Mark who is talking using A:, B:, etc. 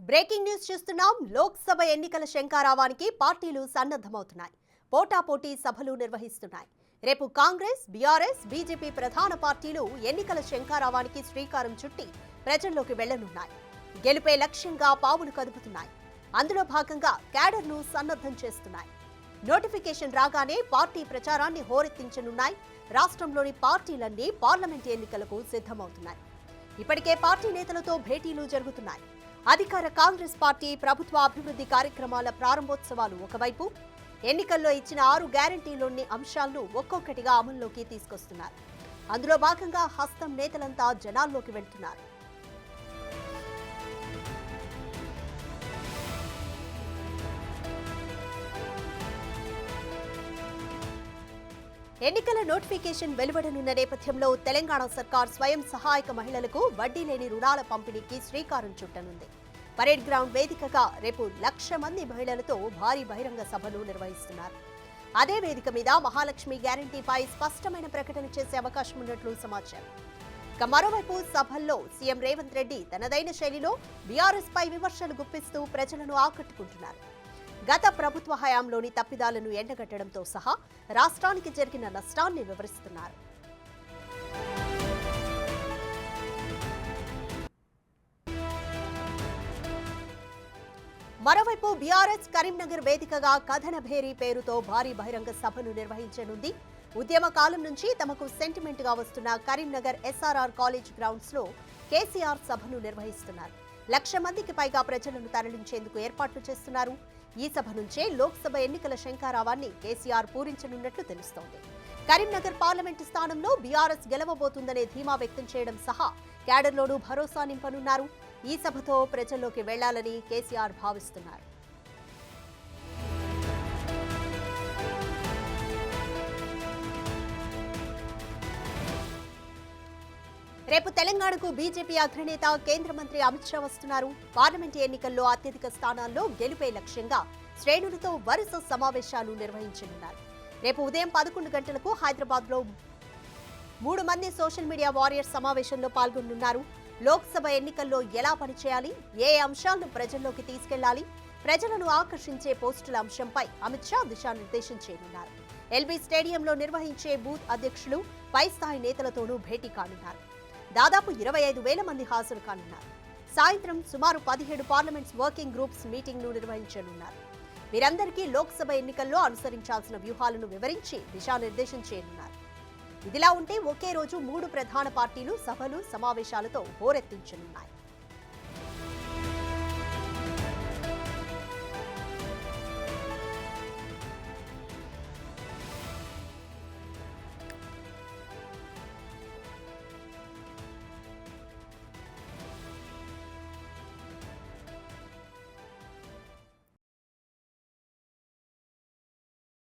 A: Breaking news చూస్తున్నాం. లోక్సభ ఎన్నికల శంఖారావానికి పార్టీలు సన్నద్ధమవుతున్నాయి. పోటాపోటీ సభలు నిర్వహిస్తున్నాయి. రేపు కాంగ్రెస్, బీఆర్ఎస్, బీజేపీ ప్రధాన పార్టీలు ఎన్నికల శంఖారావానికి శ్రీకారం చుట్టి ప్రజల్లోకి వెళ్లనున్నాయి. గెలుపే లక్ష్యంగా పావులు కదుపుతున్నాయి. అందులో భాగంగా క్యాడర్ను సన్నద్ధం చేస్తున్నాయి. నోటిఫికేషన్ రాగానే పార్టీ ప్రచారాన్ని హోరెత్తించనున్నాయి. రాష్ట్రంలోని పార్టీలన్నీ పార్లమెంట్ ఎన్నికలకు సిద్ధమవుతున్నాయి. ఇప్పటికే పార్టీ నేతలతో భేటీలు జరుగుతున్నాయి. అధికార కాంగ్రెస్ పార్టీ ప్రభుత్వ అభివృద్ధి కార్యక్రమాల ప్రారంభోత్సవాలు ఒకవైపు, ఎన్నికల్లో ఇచ్చిన 6 గ్యారంటీలోని అంశాలను ఒక్కొక్కటిగా అమల్లోకి తీసుకొస్తున్నారు. అందులో భాగంగా హస్తం నేతలంతా జనాల్లోకి వెళ్తున్నారు. ఎన్నికల నోటిఫికేషన్ వెలువడనున్న నేపథ్యంలో తెలంగాణ సర్కార్ స్వయం సహాయక మహిళలకు వడ్డీ లేని రుణాల పంపిణీకి శ్రీకారం చుట్టనుంది. పరేడ్ గ్రౌండ్ వేదికగా రేపు 1,00,000 మంది మహిళలతో భారీ బహిరంగ సభను నిర్వహిస్తున్నారు. అదే వేదిక మీద మహాలక్ష్మి గ్యారంటీపై స్పష్టమైన ప్రకటన చేసే అవకాశం ఉన్నట్లు సమాచారం. ఇక మరోవైపు సభల్లో సీఎం రేవంత్ రెడ్డి తనదైన శైలిలో బీఆర్ఎస్ పై విమర్శలు గుప్పిస్తూ ప్రజలను ఆకట్టుకుంటున్నారు. గత ప్రభుత్వ హయాంలోని తప్పిదాలను ఎండగట్టడంతో సహా రాష్ట్రానికి జరిగిన నష్టాన్ని వివరిస్తున్నారు. మరోవైపు బీఆర్ఎస్ కరీంనగర్ వేదికగా కథనభేరి పేరుతో భారీ బహిరంగ సభను నిర్వహించనుంది. ఉద్యమ కాలం నుంచి తమకు సెంటిమెంట్ గా వస్తున్న కరీంనగర్ ఎస్ఆర్ఆర్ కాలేజ్ గ్రౌండ్స్ లో కేసీఆర్ సభను నిర్వహిస్తున్నారు. 1,00,000 మందికి పైగా ప్రజలను తరలించేందుకు ఏర్పాట్లు చేస్తున్నారు. ఈ సభ నుంచే లోక్సభ ఎన్నికల శంఖారావాన్ని కేసీఆర్ పూరించనున్నట్లు తెలుస్తోంది. కరీంనగర్ పార్లమెంటు స్థానంలో బీఆర్ఎస్ గెలవబోతుందనే ధీమా వ్యక్తం చేయడం సహా క్యాడర్లోనూ భరోసా నింపనున్నారు. ఈ సభతో ప్రజల్లోకి వెళ్లాలని కేసీఆర్ భావిస్తున్నారు. రేపు తెలంగాణకు బీజేపీ అగ్రనేత కేంద్ర మంత్రి అమిత్ షా వస్తున్నారు. పార్లమెంటు ఎన్నికల్లో అత్యధిక స్థానాల్లో గెలుపే లక్ష్యంగా శ్రేణులతో వరుస సమావేశాలు నిర్వహించనున్నారు. రేపు ఉదయం 11 గంటలకు హైదరాబాద్లో 3 మంది సోషల్ మీడియా వారియర్స్ సమావేశంలో పాల్గొనున్నారు. లోక్సభ ఎన్నికల్లో ఎలా పనిచేయాలి, ఏ అంశాలను ప్రజల్లోకి తీసుకెళ్లాలి, ప్రజలను ఆకర్షించే పోస్టుల అంశంపై అమిత్ షా దిశానిర్దేశం చేయనున్నారు. ఎల్బీ స్టేడియంలో నిర్వహించే బూత్ అధ్యక్షులు, పై స్థాయి నేతలతోనూ భేటీ కానున్నారు. దాదాపు 25,000 మంది హాజరు కానున్నారు. సాయంత్రం సుమారు 17 పార్లమెంట్స్ వర్కింగ్ గ్రూప్స్ మీటింగ్ ను నిర్వహించనున్నారు. వీరందరికీ లోక్సభ ఎన్నికల్లో అనుసరించాల్సిన వ్యూహాలను వివరించి దిశానిర్దేశం చేయనున్నారు. ఇదిలా ఉంటే ఒకే రోజు 3 ప్రధాన పార్టీలు సభలు, సమావేశాలతో హోరెత్తించనున్నాయి.